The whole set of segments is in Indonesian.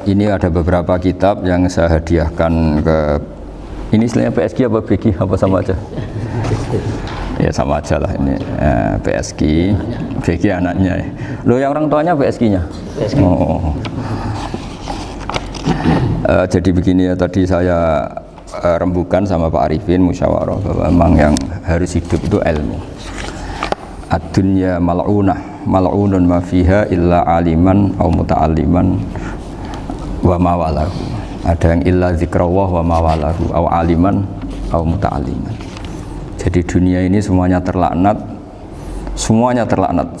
Ini ada beberapa kitab yang saya hadiahkan ke ini istilahnya PSG apa BG apa sama aja? Ya sama aja lah ini PSG, BG anaknya. Loh yang orang tuanya PSG-nya? Oh. Jadi begini ya, tadi saya rembukan sama Pak Arifin musyawarah bahwa memang yang harus hidup itu ilmu. Ad-dunya mal'unah, mal'unun ma fiha illa aliman au muta'alliman wa mawalahu. Ada yang illa zikrawah wa mawalahu au aliman au muta'alliman. Jadi dunia ini semuanya terlaknat,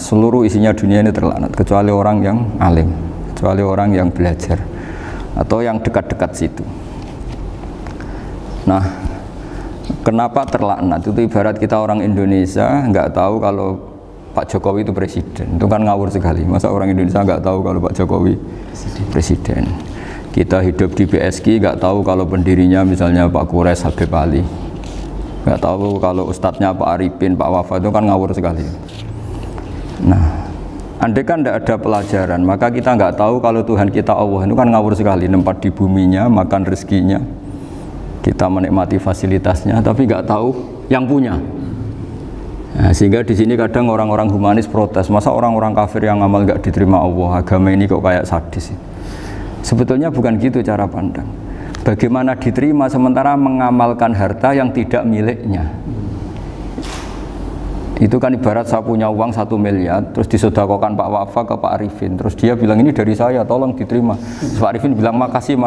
seluruh isinya dunia ini terlaknat kecuali orang yang alim, kecuali orang yang belajar atau yang dekat-dekat situ. Nah, kenapa terlaknat? Itu ibarat kita orang Indonesia nggak tahu kalau Pak Jokowi itu presiden, itu kan ngawur sekali. Masa orang Indonesia nggak tahu kalau Pak Jokowi presiden? Kita hidup di PSG nggak tahu kalau pendirinya misalnya Pak Kures Habib Ali, nggak tahu kalau ustadznya Pak Arifin, Pak Wafa, itu kan ngawur sekali. Nah, andai kan tidak ada pelajaran, maka kita nggak tahu kalau Tuhan kita Allah, itu kan ngawur sekali. Nempat di buminya, makan rezekinya, kita menikmati fasilitasnya, tapi nggak tahu yang punya. Nah, sehingga di sini kadang orang-orang humanis protes, masa orang-orang kafir yang amal nggak diterima Allah, agama ini kok kayak sadis. Sebetulnya bukan gitu cara pandang. Bagaimana diterima sementara mengamalkan harta yang tidak miliknya. Itu kan ibarat saya punya uang 1 miliar, terus disedekahkan Pak Wafa ke Pak Arifin, terus dia bilang ini dari saya, tolong diterima. Pak Arifin bilang makasih,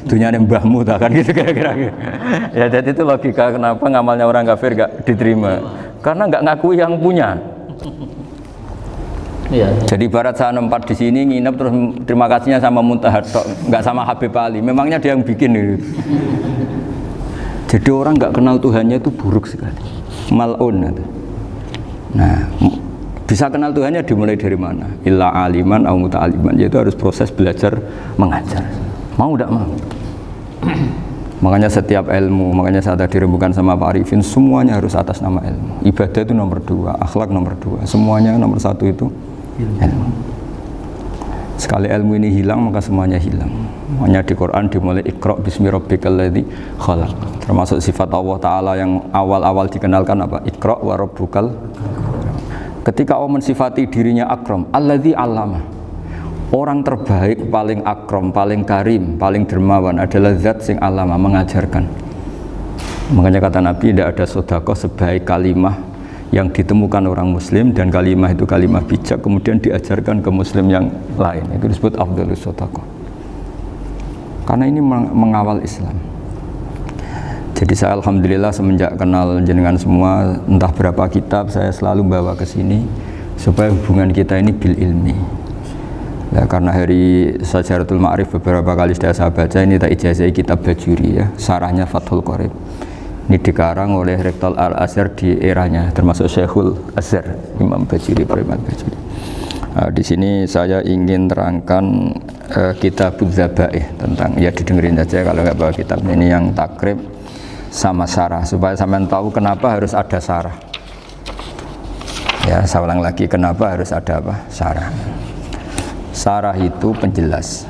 dunyanya mbahmu, tak kan gitu kira-kira. Ya jadi itu logika kenapa ngamalnya orang kafir gak diterima, karena nggak ngaku yang punya. Ya. Jadi ibarat saya nempat di sini nginep terus terima kasihnya sama Muntaha, nggak sama Habib Ali. Memangnya dia yang bikin itu. Jadi orang nggak kenal Tuhannya itu buruk sekali, mal'un. Nah, bisa kenal Tuhannya dimulai dari mana? Illa aliman au muta'aliman, yaitu harus proses belajar mengajar. Mau tidak mau. Makanya setiap ilmu, makanya saya tadi rembukan sama Pak Arifin, semuanya harus atas nama ilmu. Ibadah itu nomor 2, akhlak nomor 2, semuanya nomor 1 itu ilmu. Sekali ilmu ini hilang maka semuanya hilang. Makanya di Quran dimulai Iqra bismi rabbikal ladzi khalaq. Termasuk sifat Allah Ta'ala yang awal-awal dikenalkan apa? Iqra wa rabbukal. Ketika Allah mensifati dirinya akram, alladzi 'allama. Orang terbaik, paling akram, paling karim, paling dermawan adalah zat sing 'allama, mengajarkan. Makanya kata Nabi, tidak ada sedekah sebaik kalimah yang ditemukan orang muslim, dan kalimah itu kalimah bijak kemudian diajarkan ke muslim yang lain, itu disebut afdhalus shadaqah. Karena ini mengawal Islam. Jadi saya alhamdulillah semenjak kenal jenengan semua, entah berapa kitab saya selalu bawa ke sini supaya hubungan kita ini bil ilmi. Ya, karena hari Syajaratul Ma'arif beberapa kali sudah saya baca, ini tak ijazahi kitab Bajuri ya, sarahnya Fathul Qorib. Ini dikarang oleh Rektor Al-Azhar di eranya, termasuk Syekhul Azhar, Imam Bajuri, Imam Bajuri. Di sini saya ingin terangkan Kitabudz Dzabaih, tentang, ya didengerin saja kalau nggak bawa kitab. Ini yang takrib sama sarah, supaya sampean tahu kenapa harus ada sarah. Ya, saya ulang lagi, kenapa harus ada apa? Sarah. Sarah itu penjelas.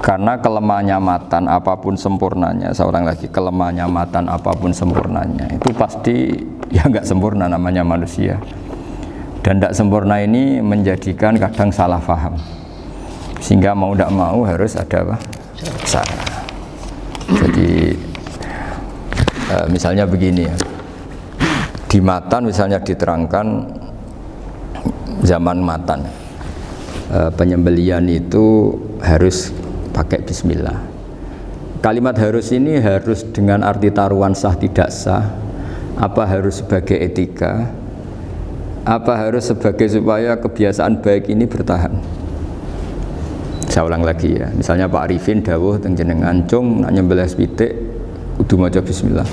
Karena kelemahannya matan apapun sempurnanya, saya ulang lagi, kelemahannya matan apapun sempurnanya itu pasti ya nggak sempurna, namanya manusia. Dan tidak sempurna ini menjadikan kadang salah paham, sehingga mau tidak mau harus ada apa? Sarah. Jadi misalnya begini ya, di matan misalnya diterangkan zaman matan, penyembelian itu harus pakai bismillah. Kalimat harus ini harus dengan arti taruhan sah tidak sah, apa harus sebagai etika, apa harus sebagai supaya kebiasaan baik ini bertahan. Saya ulang lagi ya, misalnya Pak Arifin dawuh teng jenengan cung nak nyembelih pitik kudu maca bismillah.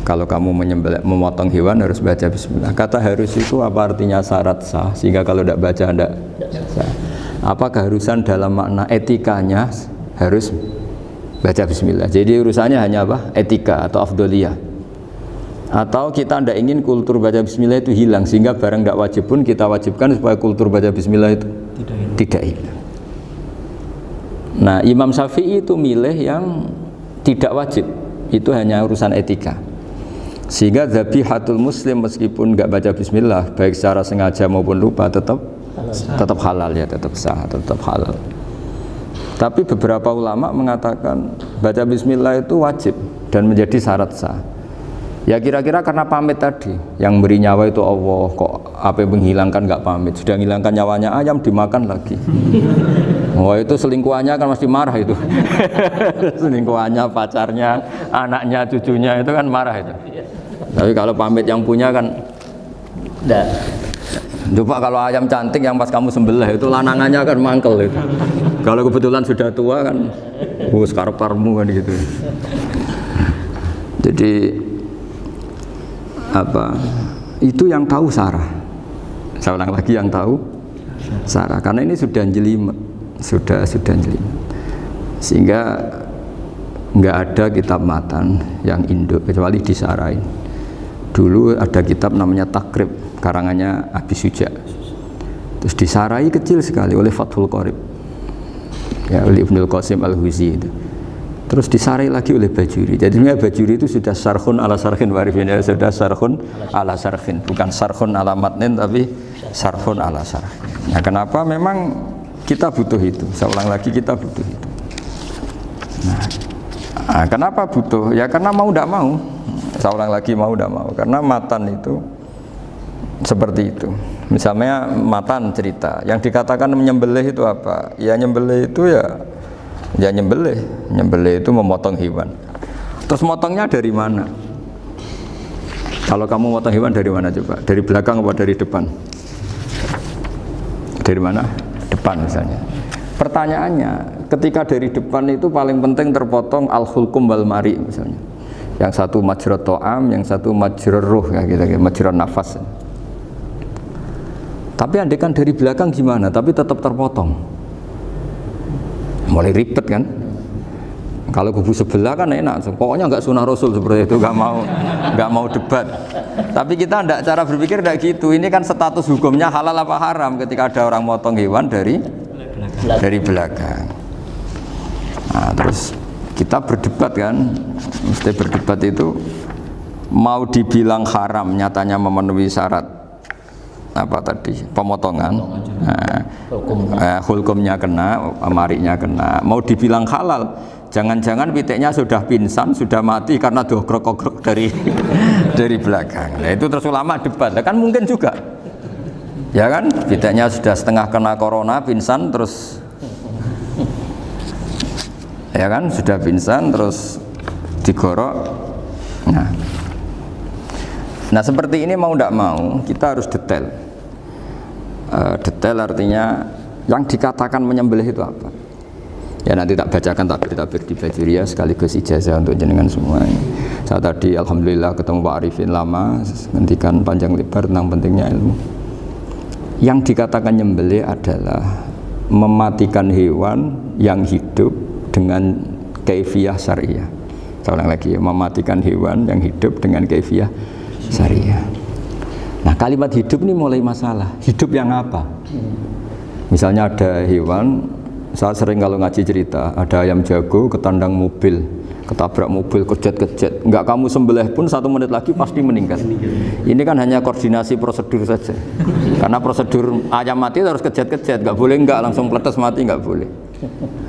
Kalau kamu memotong hewan harus baca bismillah. Kata harus itu apa artinya? Syarat sah, sehingga kalau tidak baca tidak sah. Apa keharusan dalam makna etikanya harus baca bismillah. Jadi urusannya hanya apa? Etika atau afdoliyah. Atau kita tidak ingin kultur baca bismillah itu hilang, sehingga barang tidak wajib pun kita wajibkan supaya kultur baca bismillah itu tidak hilang. Nah, Imam Syafi'i itu milih yang tidak wajib, itu hanya urusan etika. Sehingga zabihatul muslim meskipun nggak baca bismillah, baik secara sengaja maupun lupa tetap halal ya, tetap sah, tetap halal. Tapi beberapa ulama mengatakan baca bismillah itu wajib dan menjadi syarat sah. Ya kira-kira karena pamit tadi, yang beri nyawa itu Allah, kok apa yang menghilangkan nggak pamit, sudah menghilangkan nyawanya ayam dimakan lagi. Oh itu selingkuhannya kan mesti marah itu. Selingkuhannya, pacarnya, anaknya, cucunya itu kan marah itu. Tapi kalau pamit yang punya kan enggak. Coba kalau ayam cantik yang pas kamu sembelih itu lanangannya kan mangkel itu. Kalau kebetulan sudah tua kan karep-karepmu kan gitu. Jadi apa? Itu yang tahu Sarah. Saya ulang lagi, yang tahu Sarah, karena ini sudah jelimet. Sudah jelimet. Sehingga nggak ada kitab matan yang Indo kecuali disarain. Dulu ada kitab namanya Takrib, karangannya Abi Suja. Terus disarai kecil sekali oleh Fathul Qorib, ya, oleh Ibnul Qasim Al-Huzi itu. Terus disarai lagi oleh Bajuri. Jadi Bajuri itu sudah sarhun ala sarhin warifin, ya, sudah sarhun ala sarhin, bukan sarhun ala matnin tapi sarhun ala sarhin. Nah, kenapa memang kita butuh itu? Saya ulang lagi, kita butuh itu. Nah, kenapa butuh? Ya karena mau tidak mau. Saya ulang lagi, mau tidak mau. Karena matan itu seperti itu. Misalnya matan cerita, yang dikatakan menyembelih itu apa? Ya nyembelih itu ya nyembelih itu memotong hewan. Terus motongnya dari mana? Kalau kamu motong hewan dari mana coba? Dari belakang atau dari depan? Dari mana? Depan misalnya. Pertanyaannya, ketika dari depan itu paling penting terpotong al-hulkum wal mari misalnya. Yang satu majrur to'am, yang satu majrur ruh, kayak gitu, majrur nafas. Tapi andekan dari belakang gimana? Tapi tetap terpotong. Mulai ribet kan? Kalau kubu sebelah kan enak, pokoknya nggak sunah Rasul seperti itu, nggak mau debat. Tapi kita tidak, cara berpikir tidak gitu. Ini kan status hukumnya halal apa haram ketika ada orang motong hewan dari belakang. Nah, terus kita berdebat kan, mesti berdebat itu mau dibilang haram, nyatanya memenuhi syarat apa tadi, pemotongan, hulkumnya kena, marinya kena. Mau dibilang halal, jangan-jangan pitiknya sudah pingsan, sudah mati karena dogrok-ogrok dari belakang. Nah itu terus ulama debat, kan mungkin juga, ya kan, pitiknya sudah setengah kena corona, pingsan terus. Ya kan, sudah pingsan terus digorok. Nah seperti ini mau tidak mau kita harus detail. Detail artinya yang dikatakan menyembelih itu apa? Ya nanti tak bacakan tabir di Bajuriyah sekaligus ijazah untuk jenengan semua. Saya tadi alhamdulillah ketemu Pak Arifin lama, ngendikan panjang lebar tentang pentingnya ilmu. Yang dikatakan nyembelih adalah mematikan hewan yang hidup dengan kaifiyah syariah. Saya ulang lagi, mematikan hewan yang hidup dengan kaifiyah syariah. Nah kalimat hidup ini mulai masalah. Hidup yang apa? Misalnya ada hewan, saya sering kalau ngaji cerita, ada ayam jago ketandang mobil, ketabrak mobil, kejet-kejet, enggak kamu sembelih pun 1 menit lagi pasti meninggal. Ini kan hanya koordinasi prosedur saja. Karena prosedur ayam mati harus kejet-kejet, enggak boleh enggak langsung peletes mati, enggak boleh.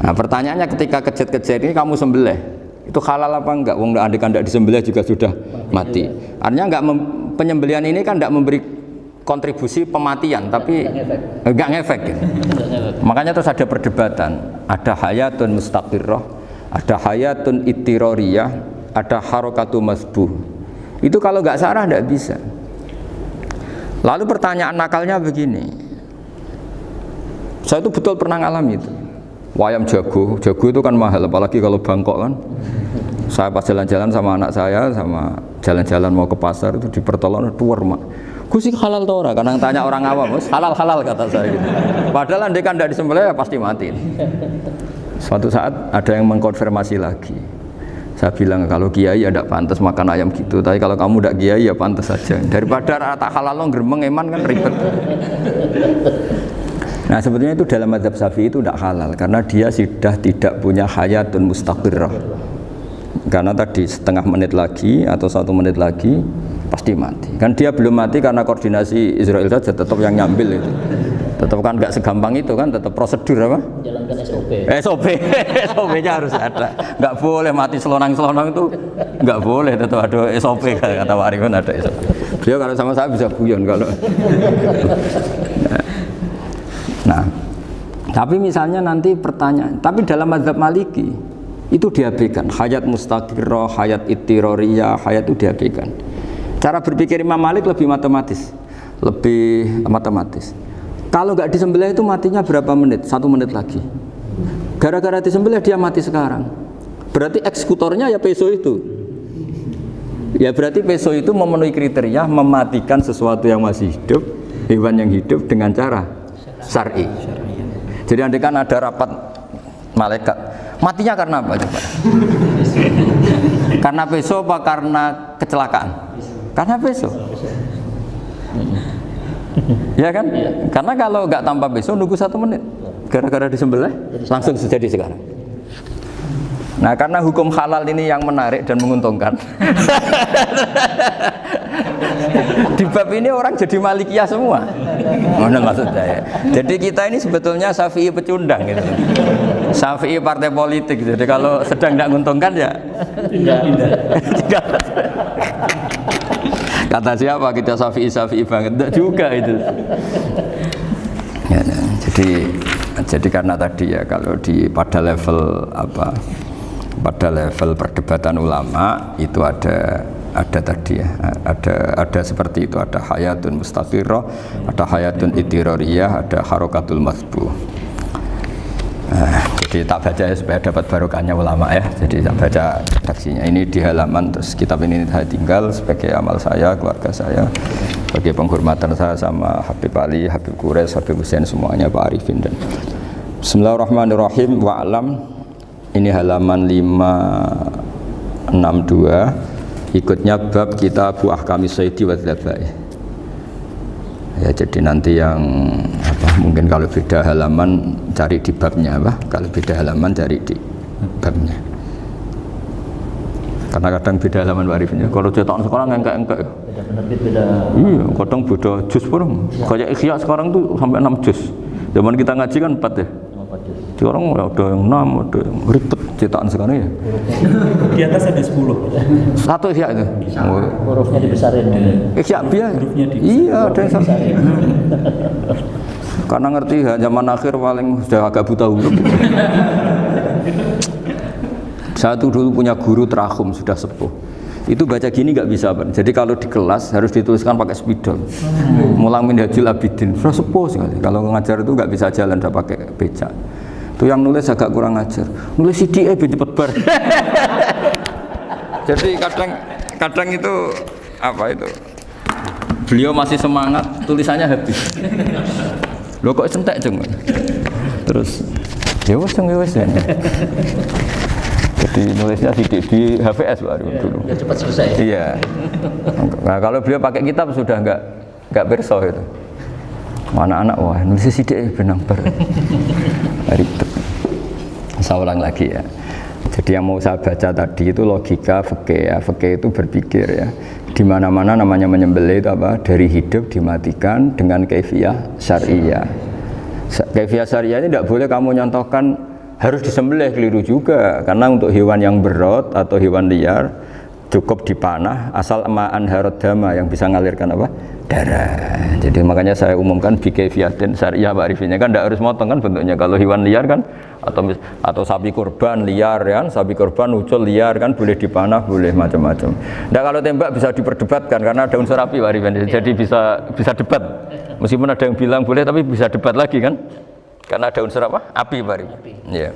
Nah pertanyaannya, ketika kejet-kejet ini kamu sembelih, itu halal apa enggak? Wong andekan enggak disembelih juga sudah mati. Artinya penyembelihan ini kan enggak memberi kontribusi pematian, tapi enggak ngefek gitu. Makanya terus ada perdebatan, ada hayatun mustaqirrah, ada hayatun ittiroriyah, ada harokatu masbuh. Itu kalau enggak sarah enggak bisa. Lalu pertanyaan nakalnya begini, saya itu betul pernah ngalami itu. Wayam jago itu kan mahal, apalagi kalau Bangkok kan. Saya pas jalan-jalan sama anak saya, sama jalan-jalan mau ke pasar itu di pertolongan tuwer mak. Gus halal toh ora? Kadang tanya orang awam, halal kata saya gitu. Padahal andai kan tidak disembelih ya pasti mati. Suatu saat ada yang mengkonfirmasi lagi. Saya bilang kalau kiai ya tidak pantas makan ayam gitu, tapi kalau kamu tidak kiai ya pantas saja. Daripada rata halal lo gremeng eman kan ribet. Nah sebetulnya itu dalam mazhab Syafi'i itu tidak halal karena dia sudah tidak punya hayatun mustaqirrah. Karena tadi setengah menit lagi atau 1 menit lagi pasti mati. Kan dia belum mati karena koordinasi Israel saja, tetap yang nyambil itu. Tetap kan nggak segampang itu kan, tetap prosedur apa? Jalankan SOP. SOP-nya harus ada. Nggak boleh mati selonang-selonang itu, nggak boleh. Tetap ada SOP kata Pak Arifin, ada SOP. Dia kalau sama saya bisa guyon kalau. Nah, tapi misalnya nanti pertanyaan, tapi dalam mazhab Maliki itu diabaikan, hayat mustaqirrah, hayat ittiroriyah, hayat itu diabaikan. Cara berpikir Imam Malik lebih matematis. Kalau nggak disembelih itu matinya berapa menit? 1 menit lagi. Gara-gara disembelih dia mati sekarang. Berarti eksekutornya ya peso itu. Ya berarti peso itu memenuhi kriteria mematikan sesuatu yang masih hidup, hewan yang hidup dengan cara syar'i. Jadi andai kan ada rapat malaikat, matinya karena apa coba? Karena peso apa karena kecelakaan? Karena peso. Ya kan? Karena kalau nggak tanpa peso nunggu 1 menit, gara-gara disembelih langsung terjadi sekarang. Nah karena hukum halal ini yang menarik dan menguntungkan. Di bab ini orang jadi Malikiyah semua. Mana maksud saya? Jadi kita ini sebetulnya Syafi'i pecundang gitu. Syafi'i partai politik. Jadi kalau sedang tidak menguntungkan ya tidak. Kata siapa kita Syafi'i banget? Tidak juga itu. Ya, jadi karena tadi ya kalau pada level perdebatan ulama itu ada tadi ya, ada seperti itu, ada hayatun mustaqirrah, ada hayatun ittiroriyah, ada harokatul masbuh. Jadi tak baca ya supaya dapat barokahnya ulama ya. Jadi tak baca redaksinya. Ini di halaman, terus kitab ini saya tinggal sebagai amal saya, keluarga saya, sebagai penghormatan saya sama Habib Ali, Habib Qures, Habib Hussein semuanya, Pak Arifin dan Bismillahirrahmanirrahim. Wa'lam. Ini halaman 562, ikutnya bab kitab ahkami sayyidi wa dzabai. Ya jadi nanti yang mungkin kalau beda halaman cari di babnya kalau beda halaman cari di babnya. Karena kadang beda halaman Pak Arifin. Kalau cetakan sekarang engkak-engkak. Beda penerbit, beda. Iya, kadang beda juz pun. Kayak Ikhya sekarang tuh sampai 6 juz. Zaman kita ngaji kan 4 ya. Sekarang ada yang 6, ada yang ribet cetakan sekarang ya. Di atas ada 10. Satu Ikhya itu. Hurufnya dibesarin. Ikhya biar. Iya, ada yang dibesarin. Karena ngerti zaman akhir paling sudah agak buta huruf. Saya tuh dulu punya guru terakhum sudah sepuh. Itu baca gini nggak bisa, Pak. Jadi kalau di kelas harus dituliskan pakai spidol. Mulang Minhajul Abidin, sudah sepuh sekali. Kalau ngajar itu nggak bisa jalan, udah pakai becak. Itu yang nulis agak kurang ajar. Nulis CDE biar cepet bar. Jadi kadang itu itu. Beliau masih semangat, tulisannya habis. Loh kok sentek ceng. Terus ya wes ya. Jadi nulisnya di HVS baru dulu. Ya cepat selesai. Iya. Nah kalau beliau pakai kitab sudah enggak perso itu. Anak-anak wah nulis sidik benang ber. Ribet. Saya ulang lagi ya. Jadi yang mau saya baca tadi itu logika fikih ya. Fikih itu berpikir ya. Di mana-mana namanya menyembelih itu dari hidup dimatikan dengan kaifiyah syariah. Kaifiyah syariah ini tidak boleh kamu nyontohkan harus disembelih, keliru juga karena untuk hewan yang berot atau hewan liar cukup dipanah asal ma'an harod dama yang bisa mengalirkan darah. Jadi makanya saya umumkan bikaifiyatin syariah Pak Arifinnya kan tidak harus motong kan bentuknya. Kalau hewan liar kan atau sapi kurban liar kan, sapi kurban ucul liar kan boleh dipanah, boleh macam-macam. Nah kalau tembak bisa diperdebatkan karena ada unsur api Pak Arifin. Jadi bisa debat. Meskipun ada yang bilang boleh tapi bisa debat lagi kan. Karena ada unsur api Pak Arifin. Ya.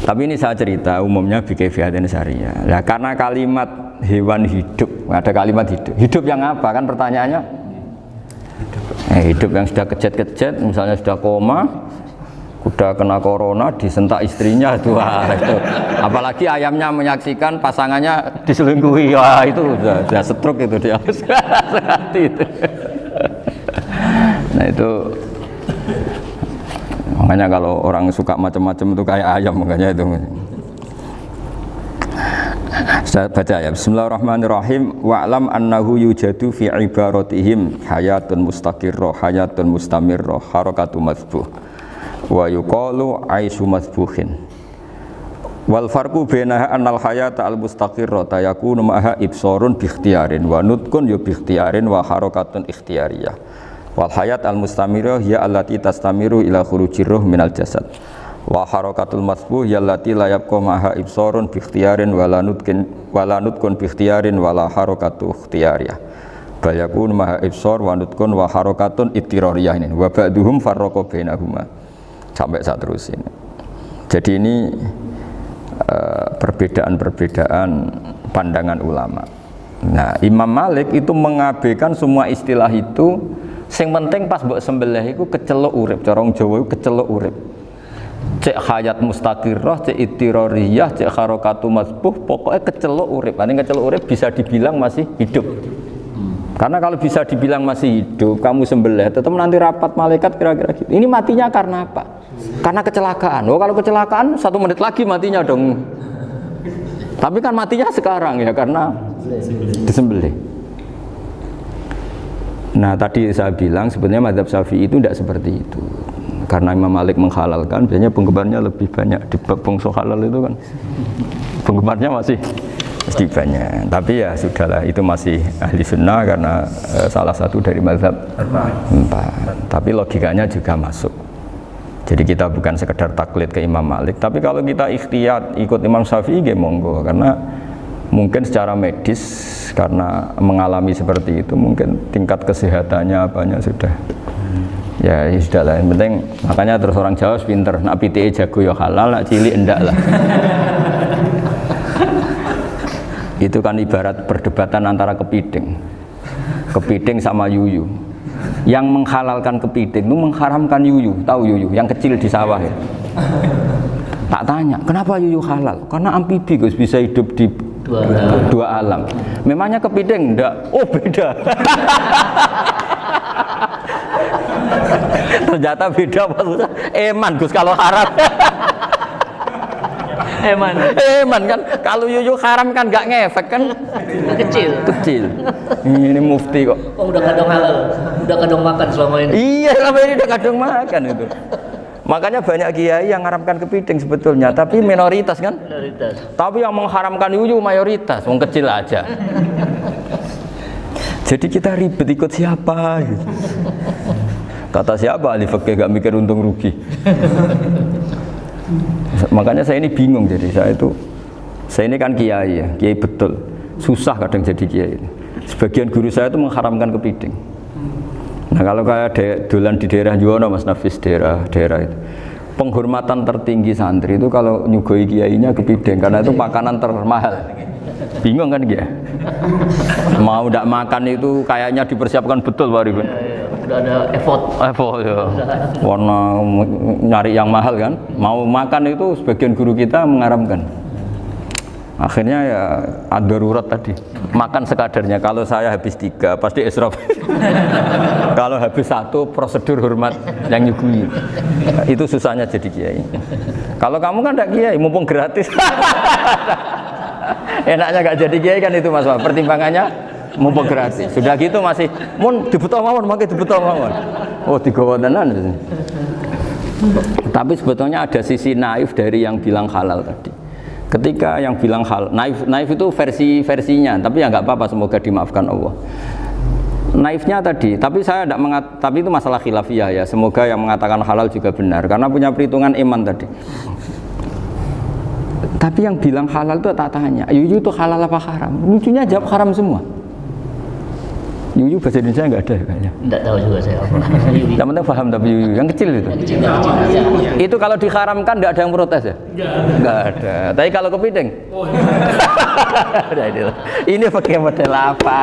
Tapi ini saya cerita umumnya bikaifiyatin syariah. Nah, karena kalimat hewan hidup, ada kalimat hidup. Hidup yang apa kan pertanyaannya? Hidup yang sudah kejet-kejet, misalnya sudah koma, udah kena corona, disentak istrinya itu. Apalagi ayamnya menyaksikan pasangannya diselingkuhi, wah itu sudah stroke itu dia. Itu. Nah itu Makanya kalau orang suka macam-macam itu kayak ayam, makanya itu. Saya baca ya. Bismillahirrahmanirrahim. Wa'lam annahu yujadu fi ibaratihim hayatun mustaqirrah, hayatun mustamirrah, harakatu madhbuh. Wa yuqalu aisyu madhbuhin. Wal farqu bainaha annal hayata al mustaqirrah yakunu ma'aha ibsarun bi ikhtiyarin wa nutqun bi ikhtiyarin wa harakatun ikhtiyariyah. Wal hayat al mustamirrah hiya allati tastamiru ila khurujir ruh minal jasad. Wa harakatul masbuh yallati la yabqa maha ibsarun bi ikhtiyarin wala nutqun bi ikhtiyarin wala harakatu ikhtiyariyah bal yakun maha ibsar wa nutqun wa harakatun ittirariyah ini wa ba'duhum farraqa bainahuma sampai saat terus ini. Jadi ini perbedaan-perbedaan pandangan ulama. Nah, Imam Malik itu mengabaikan semua istilah itu, sing penting pas mbok sembelih iku kecelok urip, cara wong Jawa iku kecelok urip. Cek hayat mustaqirrah, cek ittirariyah, cek harakatu masbuh, pokoknya kecelok urip. Ini kecelok urip bisa dibilang masih hidup. Karena kalau bisa dibilang masih hidup, kamu sembelih, tetap nanti rapat malaikat kira-kira gitu. Ini matinya karena apa? Karena kecelakaan. Oh, kalau kecelakaan 1 menit lagi matinya dong. Tapi kan matinya sekarang ya karena disembelih. Nah, tadi saya bilang sebenarnya mazhab Syafi'i itu tidak seperti itu. Karena Imam Malik menghalalkan, biasanya penggemarnya lebih banyak di bab bangsa halal itu kan. Penggemarnya masih banyak. Tapi ya sudahlah, itu masih ahli sunnah karena salah satu dari mazhab 4. Tapi logikanya juga masuk. Jadi kita bukan sekedar taklid ke Imam Malik, tapi kalau kita ikhtiyat ikut Imam Syafi'i ya monggo, karena mungkin secara medis karena mengalami seperti itu mungkin tingkat kesehatannya apanya sudah ya sudah lah, yang penting makanya terus orang Jawa pinter, nak PTE jago ya halal, nak cilik enggak lah. Itu kan ibarat perdebatan antara kepiting sama yuyu. Yang menghalalkan kepiting itu mengharamkan yuyu, tahu yuyu yang kecil di sawah ya. Tak tanya, kenapa yuyu halal? Karena amfibi Gus, bisa hidup di dua alam. Memangnya kepiting enggak? Oh beda. Ternyata beda maksudnya. Eman Gus kalau haram. Eman kan, kalau yuyu haram kan nggak ngefek kan, kecil. Ini mufti kok. Oh udah kadang halal, udah kadang makan selama ini. Iya selama ini udah kadang makan itu. Makanya banyak kiai yang mengharamkan kepiting sebetulnya, tapi minoritas kan. Minoritas. Tapi yang mengharamkan yuyu mayoritas, wong kecil aja. Jadi kita ribet ikut siapa? Gitu. Kata siapa ahli fikih gak mikir untung rugi. Makanya saya ini bingung, jadi saya ini kan kiai ya, kiai betul, susah kadang jadi kiai. Sebagian guru saya itu mengharamkan kepiting. Nah kalau kayak dolan di daerah Juwono, Mas Nafis daerah itu, penghormatan tertinggi santri itu kalau nyugoi kiainya kepiting, karena itu makanan termahal. Bingung kan dia? Mau tidak makan itu kayaknya dipersiapkan betul Pak Ribun. Udah ada effort ya. Warna nyari yang mahal kan, mau makan itu sebagian guru kita mengharamkan. Akhirnya ya ada darurat tadi, makan sekadarnya. Kalau saya habis 3 pasti israf. Kalau habis 1 prosedur hormat yang nyugui. Itu susahnya jadi kiai. Kalau kamu kan tidak kiai, mumpung gratis. Enaknya gak jadi kiai kan itu Mas. Pertimbangannya mumpung gratis. Sudah gitu masih mun dibutuh mawon, makai dibutuh mawon. Oh digawa tenan. Tapi sebetulnya ada sisi naif dari yang bilang halal tadi. Ketika yang bilang halal, naif itu versinya, tapi ya nggak apa-apa, semoga dimaafkan Allah. Naifnya tadi, tapi saya tidak tapi itu masalah khilafiyah ya. Semoga yang mengatakan halal juga benar, karena punya perhitungan iman tadi. Tapi yang bilang halal itu tak tanya, yuyu itu halal apa haram? Lucunya jawab haram semua. Yuyu bahasa Indonesia nggak ada kayaknya. Nggak tahu juga saya apa. Yang penting paham tapi yuyu, yang kecil itu. Itu kalau diharamkan nggak ada yang protes ya? Nggak ada. Tapi kalau kepiting? Ini pakai model apa?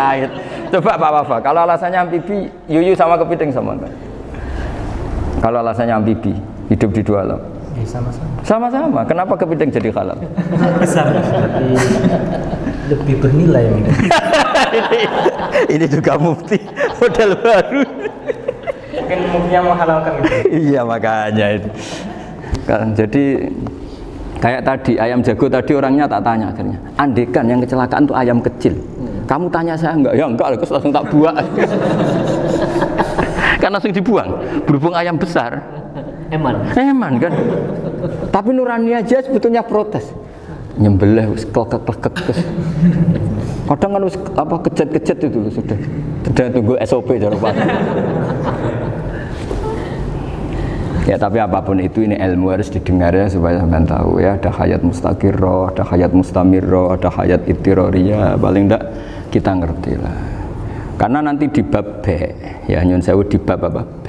Coba Pak Wafa, kalau alasannya amfibi, yuyu sama kepiting sama enggak? Kalau alasannya amfibi, hidup di 2 alam. Sama-sama. Kenapa kepiting jadi halal? Besar. Lebih bernilai. Ini juga mufti model baru. Mungkin move-nya menghalalkan gitu. Iya makanya itu. Kan jadi kayak tadi ayam jago tadi orangnya tak tanya akhirnya. Andekan yang kecelakaan tuh ayam kecil. Kamu tanya saya enggak? Ya enggak, terus langsung tak buang. Kan langsung dibuang. Berhubung ayam besar. Eman kan. Tapi nurani aja sebetulnya protes. Nyembelih wis klekek-klekek terus. Kadang kan wis apa kejet-kejet itu sudah tunggu SOP cara Pak. Ya tapi apapun itu ini ilmu harus didengar ya supaya sampean tahu ya ada hayat mustaqirrah, ada hayat mustamirrah, ada hayat ittirariyah, paling enggak kita ngerti lah. Karena nanti di bab B ya nyun sewu di bab apa B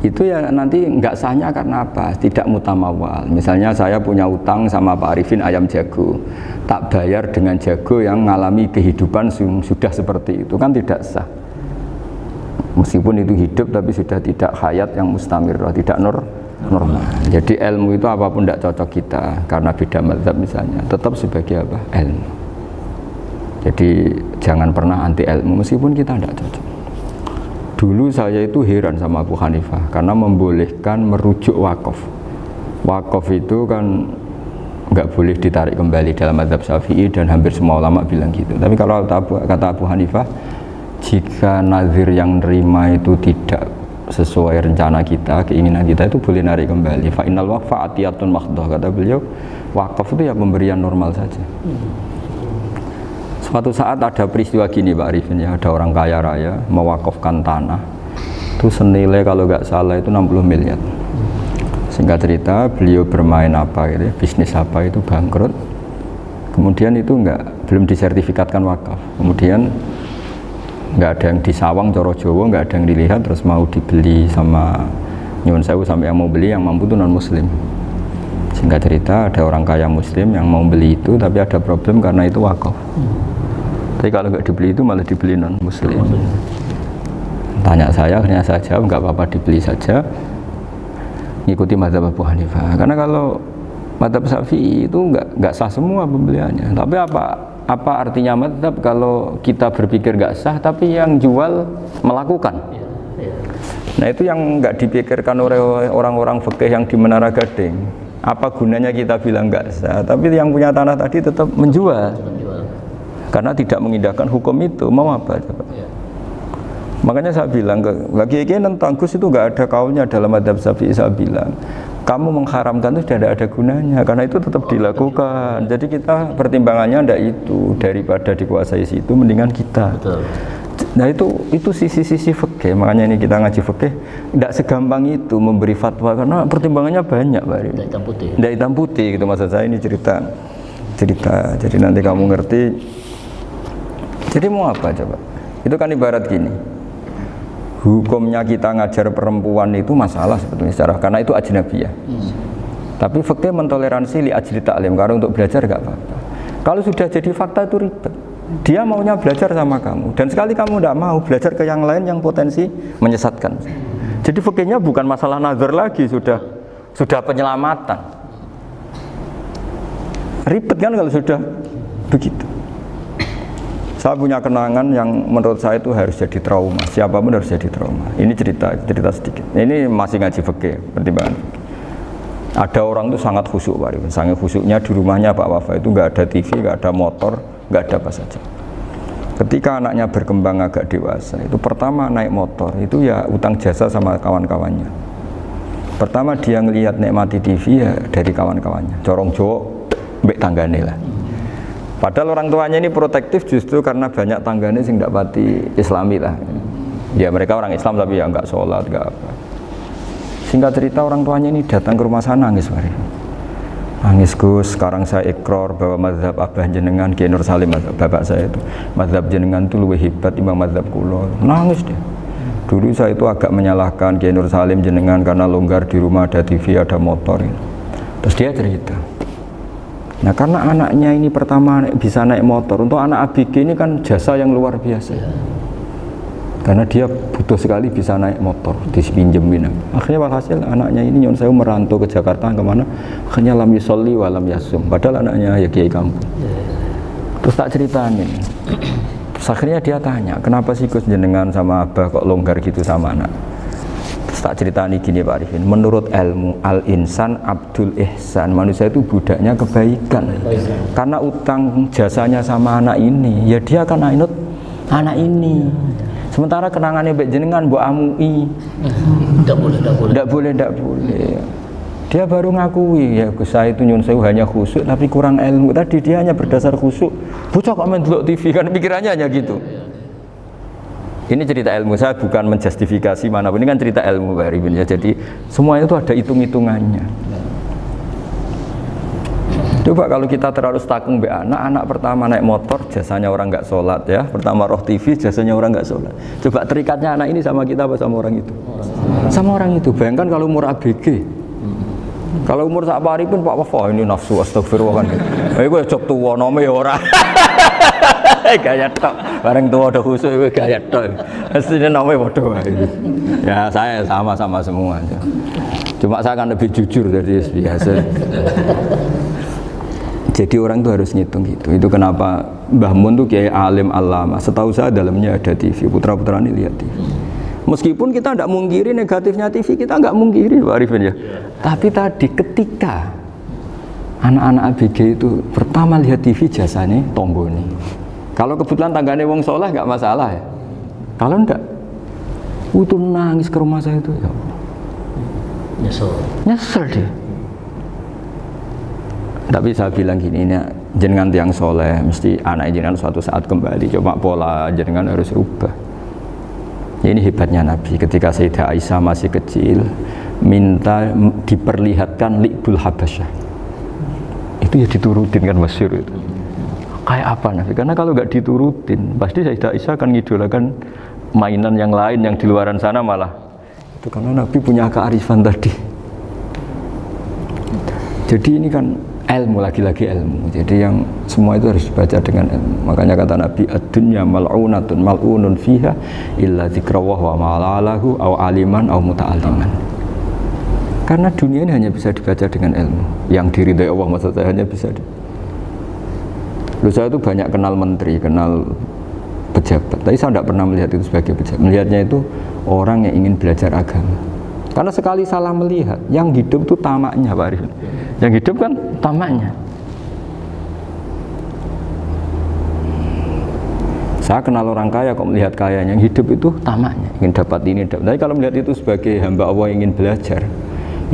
itu ya nanti enggak sahnya karena apa? Tidak mutamawal. Misalnya saya punya utang sama Pak Arifin ayam jago, tak bayar dengan jago yang mengalami kehidupan sudah seperti itu kan tidak sah. Meskipun itu hidup tapi sudah tidak hayat yang mustamirrah, tidak normal. Jadi ilmu itu apapun tidak cocok kita karena beda mazhab misalnya, tetap sebagai apa? Ilmu. Jadi jangan pernah anti ilmu meskipun kita tidak cocok. Dulu saya itu heran sama Abu Hanifah karena membolehkan merujuk wakaf. Wakaf itu kan nggak boleh ditarik kembali dalam mazhab Syafi'i dan hampir semua ulama bilang gitu. Tapi kalau kata Abu Hanifah, jika nazir yang nerima itu tidak sesuai rencana kita, keinginan kita itu boleh narik kembali. Fa innal waqfa atiyatun mahdhah, kata beliau, wakaf itu ya pemberian normal saja. Suatu saat ada peristiwa gini Pak Arifin ya, ada orang kaya raya mewakafkan tanah itu senilai kalau nggak salah itu 60 miliar. Singkat cerita beliau bermain apa gitu, bisnis apa itu bangkrut. Kemudian itu belum disertifikatkan wakaf. Kemudian nggak ada yang disawang coro Jawa, nggak ada yang dilihat, terus mau dibeli sama nyuwun sewu sampai yang mau beli yang mampu itu non muslim. Singkat cerita ada orang kaya muslim yang mau beli itu tapi ada problem karena itu wakaf. Tapi kalau nggak dibeli itu malah dibeli non muslim. Tanya saya, akhirnya saya jawab nggak apa-apa dibeli saja, ngikuti mazhab Abu Hanifah. Karena kalau mazhab Syafi'i itu nggak sah semua pembeliannya. Tapi apa artinya mazhab kalau kita berpikir nggak sah tapi yang jual melakukan? Nah itu yang nggak dipikirkan oleh orang-orang fikih yang di Menara Gading. Apa gunanya kita bilang nggak sah tapi yang punya tanah tadi tetap menjual karena tidak mengindahkan hukum itu, mau apa coba? Makanya saya bilang bagi tentang Gus itu nggak ada kaulnya dalam mazhab Syafi'i. Saya bilang kamu mengharamkan itu tidak ada gunanya karena itu tetap dilakukan. Jadi kita pertimbangannya ndak itu, daripada dikuasai situ mendingan kita. Betul. Nah itu sisi-sisi fikih. Makanya ini kita ngaji fikih ndak segampang itu memberi fatwa karena pertimbangannya banyak Pak. Ndak hitam putih. Ndak hitam putih gitu maksud saya, ini cerita. Jadi nanti kamu ngerti. Jadi mau apa coba? Itu kan ibarat gini. Hukumnya kita ngajar perempuan itu masalah sebetulnya secara karena itu ajnabiyah. Tapi fikih mentoleransi li ajli ta'lim karena untuk belajar enggak apa-apa. Kalau sudah jadi fakta itu ribet. Dia maunya belajar sama kamu dan sekali kamu enggak mau belajar ke yang lain yang potensi menyesatkan. Jadi fikihnya bukan masalah nazar lagi, sudah penyelamatan. Ribet kan kalau sudah begitu. Saya punya kenangan yang menurut saya itu harus jadi trauma. Siapapun harus jadi trauma. Ini cerita sedikit. Ini masih ngaji fikih, pertimbangan. Ada orang itu sangat khusyuk Pak Arifin. Sangat khusyuknya di rumahnya Pak Wafa itu nggak ada TV, nggak ada motor, nggak ada apa saja. Ketika anaknya berkembang agak dewasa, itu pertama naik motor itu ya utang jasa sama kawan-kawannya. Pertama dia ngelihat nikmati TV ya dari kawan-kawannya. Corong Jawa, mbek tanggane lah. Padahal orang tuanya ini protektif justru karena banyak tangganya sing ndak pati Islami lah. Ya mereka orang Islam tapi ya nggak sholat, nggak apa. Singkat cerita orang tuanya ini datang ke rumah saya nangis Pak. Nangis Gus, sekarang saya ikrar bahwa mazhab Abah jenengan Kiai Nur Salim, bapak saya itu mazhab jenengan itu lebih hebat timbang mazhab kula. Nangis dia. Dulu saya itu agak menyalahkan Kiai Nur Salim jenengan karena longgar di rumah ada TV, ada motor. Terus dia cerita. Nah karena anaknya ini pertama bisa naik motor, untuk anak ABG ini kan jasa yang luar biasa. Karena dia butuh sekali bisa naik motor, dipinjemin. Akhirnya walhasil anaknya ini nyuwun sewu merantau ke Jakarta kemana? Akhirnya lam yusolli wa lam yasum. Padahal anaknya ya kiai kampung. Terus tak ceritain. Terus akhirnya dia tanya, kenapa sih Gus jenengan sama Abah kok longgar gitu sama anak? Tak ceritani gini Pak Arifin, menurut ilmu al-insan abdul ihsan, manusia itu budaknya kebaikan. Karena utang jasanya sama anak ini, ya dia akan ainut anak ini. Sementara kenangannya mbek jenengan mbok amui. Tidak boleh. Dia baru ngakui, ya Gus saya itu nyun sewu hanya khusyuk tapi kurang ilmu. Tadi dia hanya berdasar khusyuk. Bocah kok main delok TV kan pikirannya hanya gitu. Ini cerita ilmu, saya bukan menjustifikasi manapun, ini kan cerita ilmu Pak Arifin ya. Jadi semuanya itu ada hitung-hitungannya. Coba kalau kita terlalu stakung be anak pertama naik motor jasanya orang nggak sholat ya, pertama roh TV jasanya orang nggak sholat. Coba terikatnya anak ini sama kita apa sama orang itu? Sama orang itu. Bayangkan kalau umur ABG, kalau umur sak Arifin Pak Wafa ini nafsu astagfirullah kan. Gue cok tua nome orang. Gaya tok, bareng tua udah khusus gaya tok. Mestinya namanya bodoh. Ya saya sama semua. Cuma saya akan lebih jujur dari biasa. Jadi orang itu harus ngitung gitu. Itu kenapa Mbah Mun tuh kiai alim alama. Setahu saya dalamnya ada TV. Putra-putra ini lihat TV. Meskipun kita tidak mungkiri negatifnya TV, kita nggak mungkiri Pak Arifin ya. Tapi tadi ketika anak-anak ABG itu pertama lihat TV jasanya tonggone. Kalau kebetulan tanggane wong soleh nggak masalah ya. Kalau enggak, itu nangis ke rumah saya itu ya. Nyesel dia. Tapi saya bilang gini, ini jenengan tiang soleh, mesti anak jenengan suatu saat kembali. Coba pola jenengan harus rubah. Ya, ini hebatnya Nabi. Ketika Sayyidah Aisyah masih kecil, minta diperlihatkan Li'bul Habasyah. Itu ya diturutin kan masyhur itu. Kayak apa Nabi? Karena kalau nggak diturutin, pasti Sayyidah Aisyah akan ngidolakan mainan yang lain yang di luaran sana malah. Itu karena Nabi punya kearifan tadi. Jadi ini kan ilmu, lagi-lagi ilmu. Jadi yang semua itu harus dibaca dengan ilmu. Makanya kata Nabi, ad-dunya mal'unatun mal'unun fiha illa dzikrawah wa ma'alahu aw aliman aw muta'alliman. Karena dunia ini hanya bisa dibaca dengan ilmu. Yang diridhai Allah maksud saya hanya bisa saya itu banyak kenal menteri, kenal pejabat, tapi saya tidak pernah melihat itu sebagai pejabat. Melihatnya itu orang yang ingin belajar agama. Karena sekali salah melihat, yang hidup itu tamaknya Pak Arifin. Yang hidup kan tamaknya. Saya kenal orang kaya kok melihat kaya, yang hidup itu tamaknya, ingin dapat ini, dapat. Tapi kalau melihat itu sebagai hamba Allah yang ingin belajar,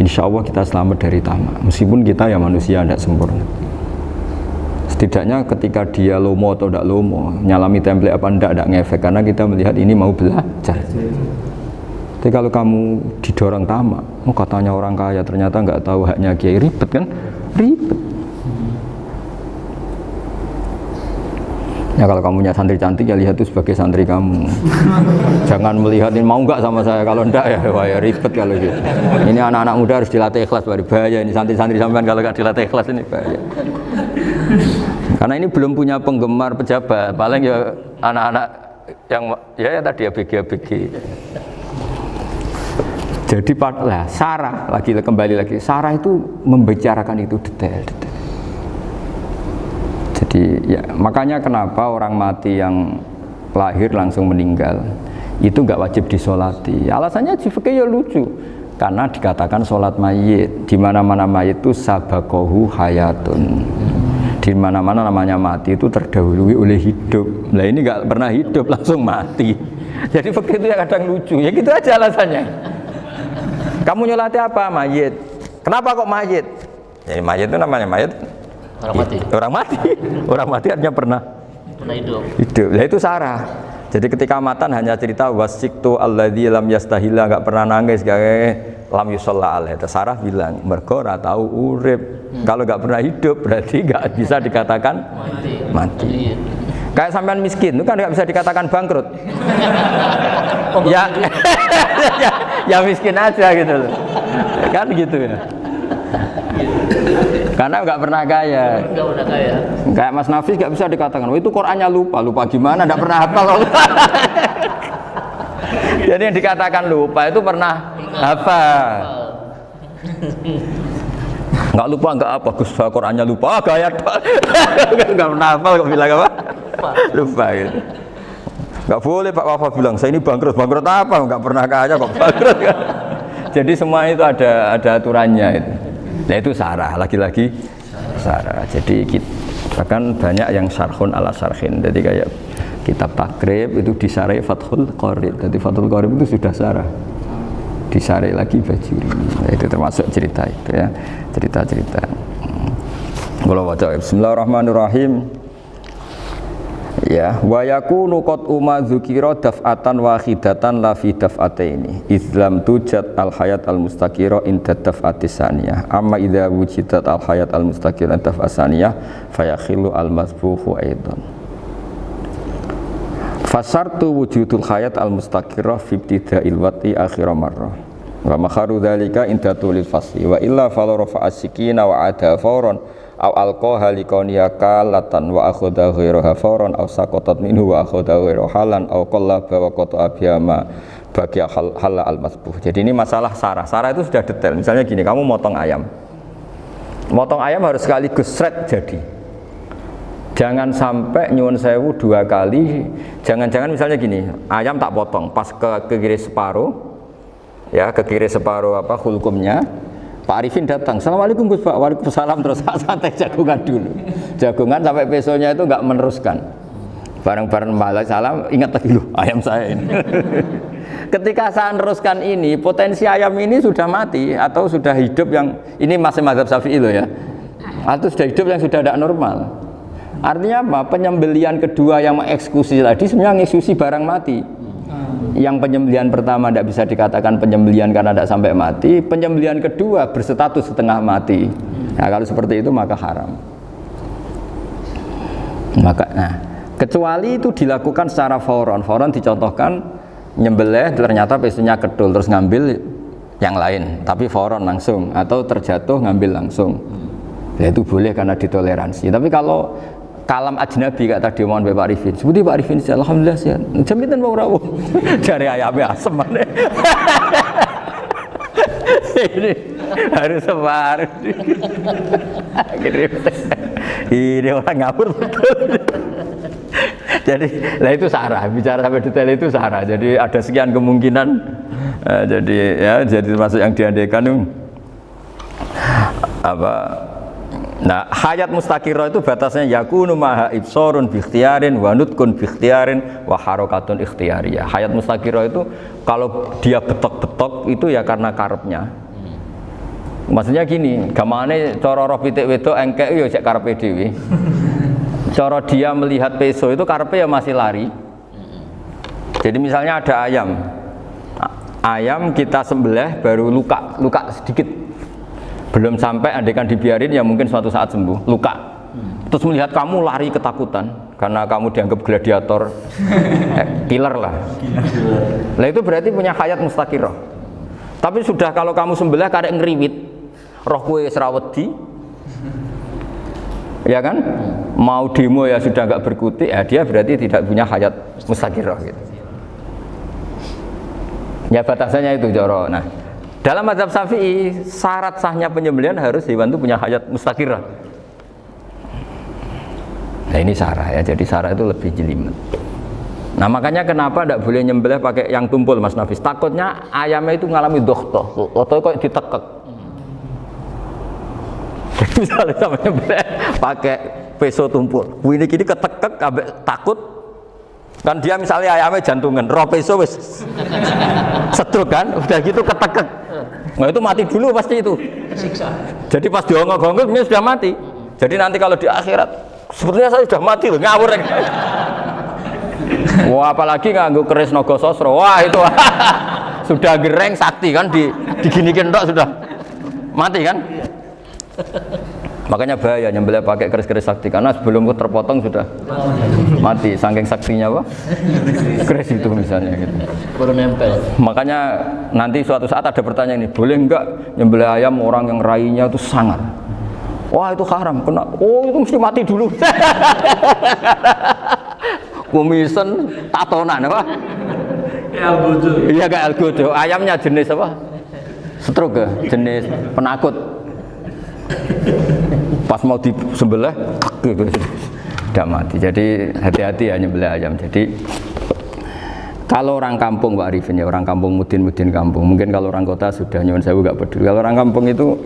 insya Allah kita selamat dari tamak. Meskipun kita ya manusia tidak sempurna. Setidaknya ketika dia lomo atau tidak lomo, nyalami template apa tidak ngefek, karena kita melihat ini mau belajar. Tapi kalau kamu didorong tamak, katanya orang kaya ternyata nggak tahu haknya kiai, ribet kan? Ribet. Ya kalau kamu punya santri cantik ya lihat itu sebagai santri kamu. Jangan melihat ini mau nggak sama saya, kalau enggak ya wah ya ribet kalau gitu. Ini anak-anak muda harus dilatih ikhlas, bahaya ini santri-santri sampean kalau nggak dilatih ikhlas ini bahaya. Karena ini belum punya penggemar pejabat, paling ya anak-anak yang ya tadi ABG. Jadi Sarah kembali lagi, Sarah itu membicarakan itu detail. Jadi ya makanya kenapa orang mati yang lahir langsung meninggal itu nggak wajib disolati. Alasannya di fikih ya lucu, karena dikatakan sholat mayit, di mana-mana mayit itu sabakohu hayatun. Di mana-mana namanya mati itu terdahului oleh hidup. Nah ini nggak pernah hidup langsung mati. Jadi fikih itu ya kadang lucu. Ya gitu aja alasannya. Kamu nyolati apa? Mayit. Kenapa kok mayit? Jadi mayit itu namanya mayit. Orang mati. Orang mati. Orang mati artinya pernah hidup. Nah itu Sarah. Jadi ketika matan hanya cerita wasiktu alladzi lam yastahila, nggak pernah nangis, lam yusalla alaih. Sarah bilang mergo ora tahu urip. Kalau nggak pernah hidup berarti nggak bisa dikatakan mati. Kayak sampean miskin itu kan nggak bisa dikatakan bangkrut. Ya miskin aja gitu loh. Kan gitu ya. Karena nggak pernah kaya. Kayak Mas Nafis nggak bisa dikatakan, oh itu Qurannya lupa gimana, nggak pernah hafal. Jadi yang dikatakan lupa itu pernah hafal. Nggak lupa nggak apa, Gus Qurannya lupa, gaya nggak pernah hafal kok bilang apa? Lupa gitu. Nggak boleh Pak Wafa bilang saya ini bangkrut apa? Nggak pernah kaya kok bangkrut kan? Jadi semua itu ada aturannya itu. Nah itu sarah, lagi-lagi sarah. Jadi bahkan banyak yang syarhun ala syarhin. Jadi kayak kitab takrib itu disarai Fathul Qorib. Jadi Fathul Qorib itu sudah sarah. Disarai lagi Bajuri. Nah, itu termasuk cerita itu ya. Cerita-cerita. Kalau baca Bismillahirrahmanirrahim. Ya, wa yakunu qad umma dzukira daf'atan wahidatan la fi daf'ataini. Islam tujad al hayat al mustaqira inda daf'atis saniyah. Amma idza wujidat al hayat al mustaqira daf'as saniyah fayakhilu al masbuhu aidan. Fasartu wujudul hayat al mustaqira fi ibtida'il wati akhir marrah. Wa makharu dzalika inda tulil fasli wa illa fala rafa'a sikina wa ada fawran aw alqaha liqaniya kalatan wa akhadha ghairaha fawran aw saqatat minhu wa akhadha ghairu halan aw qallaba wa qata'a biyama bagi hal al masbuh. Jadi ini masalah sarah. Sarah itu sudah detail. Misalnya gini, kamu motong ayam. Motong ayam harus sekaligus shred jadi. Jangan sampai nyuwun sewu 2 kali. Jangan-jangan misalnya gini, ayam tak potong pas ke kiri separuh. Ya, ke kiri separuh apa hulkumnya. Pak Arifin datang, Assalamualaikum Gus Pak, Waalaikumsalam, terus santai jagungan dulu. Jagungan sampai pesonya itu enggak meneruskan. Bareng-bareng salam, ingat lagi loh, ayam saya ini. Ketika saya meneruskan ini, potensi ayam ini sudah mati atau sudah hidup yang ini masih mazhab Syafi'i loh ya. Atau sudah hidup yang sudah tidak normal. Artinya apa? Penyembelian kedua yang mengeksekusi tadi sebenarnya mengeksekusi barang mati. Yang penyembelian pertama tidak bisa dikatakan penyembelian karena tidak sampai mati. Penyembelian kedua berstatus setengah mati. Nah, kalau seperti itu maka haram. Kecuali itu dilakukan secara fauron. Fauron dicontohkan nyembelih ternyata pesunya kedul terus ngambil yang lain, tapi fauron langsung atau terjatuh ngambil langsung. Ya itu boleh karena ditoleransi. Tapi kalau kalam ajnabi kayak tadi omongan Pak Arifin, seperti Pak Arifin sih, alhamdulillah sih, jaminan mau rawuh dari ayamnya asem mana? Ini harus sebar. Ini orang ngawur betul. Jadi, lah itu sarah. Bicara sampai detail itu sarah. Jadi ada sekian kemungkinan. Jadi termasuk yang diandaikan apa? Nah, hayat mustaqirah itu batasnya yakunu maha ibsorun bi ikhtiarin wa nutkun bi ikhtiarin wa harakatun ikhtiyariyah. Hayat mustaqirah itu kalau dia betok-betok itu ya karena karepnya. Maksudnya gini, gamane cara roh pitik wedok engkek ya cek karepe dhewe. Cara dia melihat peso itu karepe ya masih lari. Jadi misalnya ada ayam. Ayam kita sembelih baru luka sedikit. Belum sampai andaikan dibiarin ya mungkin suatu saat sembuh, luka. Terus melihat kamu lari ketakutan karena kamu dianggap gladiator, killer lah. Lah itu berarti punya hayat mustaqirah. Tapi sudah kalau kamu sembelih karek ngeriwit, roh kue serawedi, ya kan? Mau demo ya sudah enggak berkutik, ya dia berarti tidak punya hayat mustaqirah gitu. Ya batasannya itu Joro. Nah, dalam mazhab Syafi'i syarat sahnya penyembelihan harus hewan itu punya hayat mustaqirah. Nah ini sarah ya, jadi sarah itu lebih jelimet. Nah makanya kenapa tidak boleh nyembelih pakai yang tumpul Mas Nafis? Takutnya ayamnya itu mengalami dohtoh, atau kok ditekek. Misalnya sama nyembelih pakai peso tumpul, ini kini ketekek, takut. Kan dia misalnya ayamnya jantungan, roh peso wis setruk kan, udah gitu ketekek. Nah itu mati dulu pasti itu. Siksa. Jadi pas diongok-ongok ini sudah mati. Jadi nanti kalau di akhirat, sepertinya saya sudah mati loh, ngawur. Wah apalagi nganggo keris naga sosro, wah itu sudah gereng sakti kan diginikin tok sudah mati kan. Makanya bahaya nyembelih pakai keris-keris sakti karena sebelum terpotong sudah mati saking saktinya apa? Keris itu misalnya gitu. Baru nempel. Makanya nanti suatu saat ada pertanyaan ini, boleh enggak nyembelih ayam orang yang rainya itu sangar? Wah itu haram, kena. Oh itu mesti mati dulu. Kumisen tatonan apa? Algojo. Iya kayak algojo. Ayamnya jenis apa? Stroke ya? Jenis penakut. Pas mau disembelih gitu sudah mati. Jadi hati-hati ya nyembelih ayam. Jadi Kalau orang kampung Pak Arifin ya, orang kampung mudin kampung. Mungkin kalau orang kota sudah nyuwun sewu gak peduli. Kalau orang kampung itu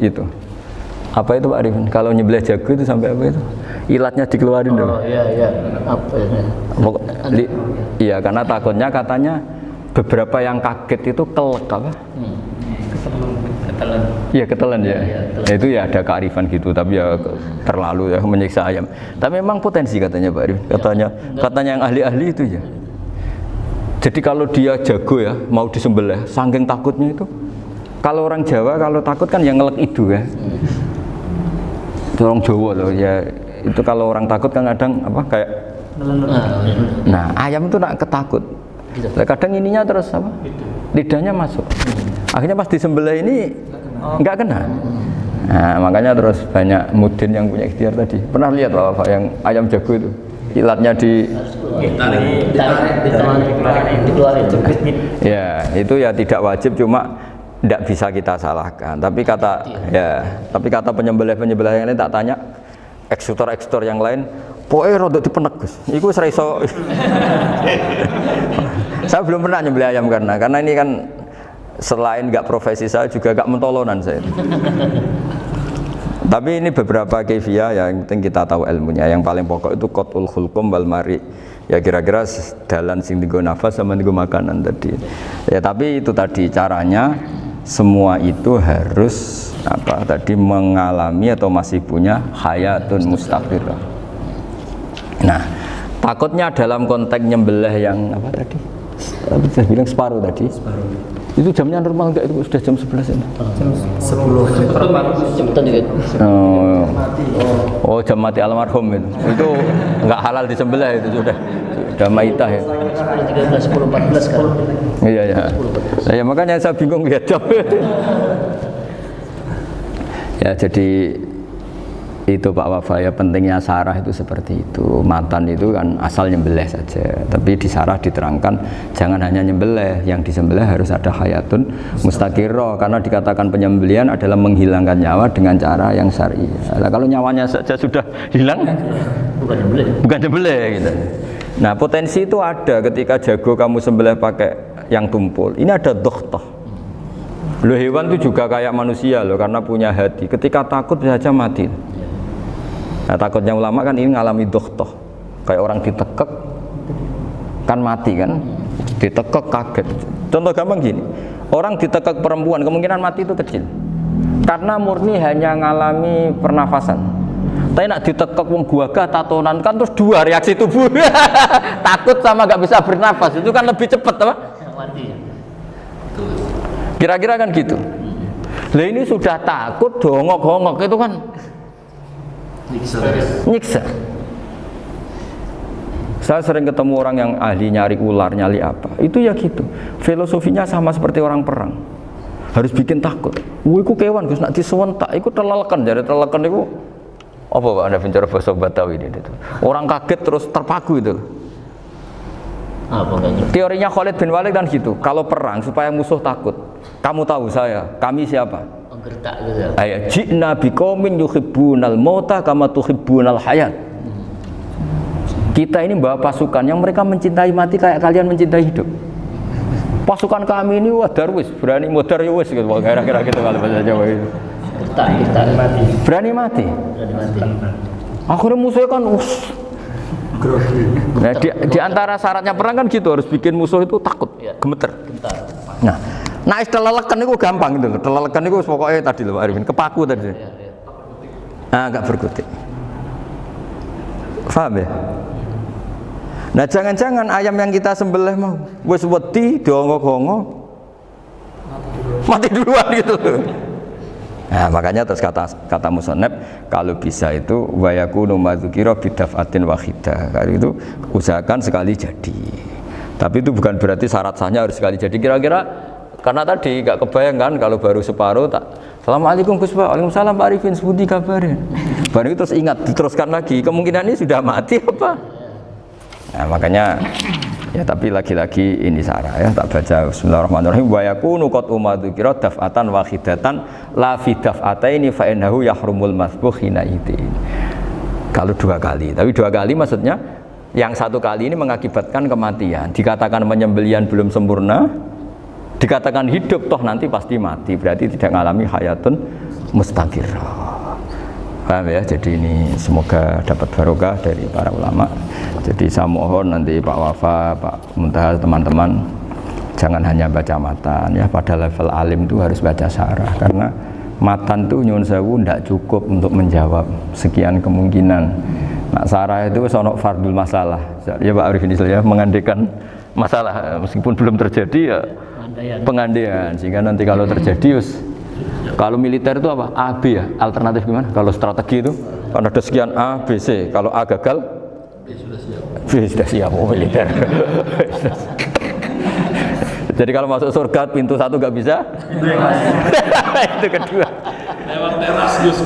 apa itu Pak Arifin? Kalau nyembelih jago itu sampai apa itu? Ilatnya dikeluarin dulu. Oh iya. Apa ini? Iya, karena takutnya katanya beberapa yang kaget itu kelek apa? Ketelan. Iya ketelan ya. Itu ya ada kearifan gitu, tapi ya terlalu ya menyiksa ayam. Tapi memang potensi katanya Pak Arifin. Katanya yang ahli-ahli itu ya. Jadi kalau dia jago ya, mau disembelih, saking takutnya itu. Kalau orang Jawa kalau takut kan yang ngelek idu ya. Itu orang Jawa loh ya. Itu kalau orang takut kan kadang apa kayak. Nah ayam itu nak ketakut. Kadang ininya terus apa? Lidahnya masuk. Akhirnya pas disembelih ini nggak kena. Nah makanya terus banyak mudin yang punya ikhtiar tadi. Pernah lihat Bapak yang ayam jago itu? Ilatnya ditarik, dikeluarin. Ya, itu ya tidak wajib, cuma tidak bisa kita salahkan. Tapi kata penyembelih yang lain tak tanya eksekutor yang lain, poe rodok dipenek Gus. Iku wis iso. Saya belum pernah nyembelih ayam karena ini kan selain nggak profesi saya juga nggak mentolonan saya. Tapi ini beberapa kefiah yang penting kita tahu ilmunya. Yang paling pokok itu qatul khulqum wal mari. Ya kira-kira dalan sing dienggo nafas sama dienggo makanan tadi. Ya tapi itu tadi caranya semua itu harus mengalami atau masih punya hayatun mustaqirah. Nah, takutnya dalam konteks nyembelih yang apa tadi? Saya bilang separuh tadi. Itu jamnya normal enggak, itu sudah jam 11 ini? Jam 10. Cepetan juga. Oh, jam mati almarhum itu. Itu enggak halal disembelih itu sudah maitah ya. 10, 13, 10, 14 kan. Iya ya. Nah, ya makanya saya bingung lihat jam. Ya jadi itu Pak Wafa ya, pentingnya sarah itu seperti itu. Matan itu kan asal nyembelih saja, tapi di sarah diterangkan jangan hanya nyembelih, yang disembelih harus ada hayatun mustaqirah, karena dikatakan penyembelihan adalah menghilangkan nyawa dengan cara yang syar'i. Nah, kalau nyawanya saja sudah hilang bukan nyembelih gitu. Nah potensi itu ada ketika jago kamu sembelih pakai yang tumpul, ini ada doktoh. Loh, hewan itu juga kayak manusia loh, karena punya hati, ketika takut bisa saja mati. Nah takutnya ulama kan ini ngalami dohtoh, kayak orang ditekek kan mati kan, ditekek kaget. Contoh gampang gini, orang ditekek perempuan kemungkinan mati itu kecil, karena murni hanya ngalami pernafasan. Tapi nak ditekek wong gagah tatonan kan terus dua reaksi tubuh, takut sama gak bisa bernafas, itu kan lebih cepat apa? Kira-kira kan gitu. Lah ini sudah takut dongok-dongok itu kan nyiksa. Saya sering ketemu orang yang ahli nyari ular, nyali apa. Itu ya gitu. Filosofinya sama seperti orang perang. Harus bikin takut. Iku kewan Gus nak disewentak, iku telelekan, jare telelekan iku apa Pak Anda bicara bahasa Batawi ini itu. Orang kaget terus terpaku itu. Apa enggak? Teorinya Khalid bin Walid kan gitu. Kalau perang supaya musuh takut. Kamu tahu saya, kami siapa? Gertak gitu. Ayat ji'na biqaumin yuhibbunal mauta kama tuhibbunal hayat. Kita ini bawa pasukan yang mereka mencintai mati kayak kalian mencintai hidup. Pasukan kami ini wah darwis, berani modar ya wis gitu, kira-kira gitu kalau bahasa Jawa itu. Gertak mati. Berani mati. Akhirnya musuhnya kan nah, di antara syaratnya perang kan gitu, harus bikin musuh itu takut, gemeter. Nah, telelekan itu gampang gitu loh. Telelekan itu pokoknya tadi loh Pak Arifin, kepaku tadi. Agak berkutik. Paham ya? Nah, jangan-jangan ayam yang kita sembelih mau wis wedi dongok-dongok mati duluan gitu. Nah, makanya terus kata musannaf kalau bisa itu wa yakunu madzukira bidafatin wahidah. Kalau itu usahakan sekali jadi. Tapi itu bukan berarti syarat sahnya harus sekali jadi. Kira-kira karena tadi gak kebayang kan kalau baru separuh tak Assalamualaikum Gus Pak, Waalaikumsalam Pak Arifin, sebuti kabarin. Baru itu terus ingat, diteruskan lagi, kemungkinan ini sudah mati apa? Nah makanya ya tapi lagi-lagi ini sarah ya, tak baca Bismillahirrahmanirrahim wa yakunu qad umadzukira daf'atan wahidatan la fi daf'ataini fa innahu yahrumul masbuh hina idin. Kalau dua kali, tapi dua kali maksudnya Yang satu kali ini mengakibatkan kematian. Dikatakan penyembelian belum sempurna, dikatakan hidup toh nanti pasti mati. Berarti tidak mengalami hayatun mustaqirrah. Paham ya? Jadi ini semoga dapat barokah dari para ulama. Jadi saya mohon nanti Pak Wafa, Pak Muntaha, teman-teman jangan hanya baca matan ya, pada level alim itu harus baca syarah karena matan itu nyuwun sewu tidak cukup untuk menjawab sekian kemungkinan. Nah, syarah itu sono fardul masalah. Ya Pak Arifin ya, mengandaikan masalah meskipun belum terjadi ya pengandaian sehingga nanti kalau terjadi kalau militer itu apa? A, B ya? Alternatif gimana? Kalau strategi itu kan ada sekian A, B, C. Kalau A gagal, B sudah siap. Oh, militer. Jadi kalau masuk surga pintu satu nggak bisa, itu kedua. Lewat teras Gus.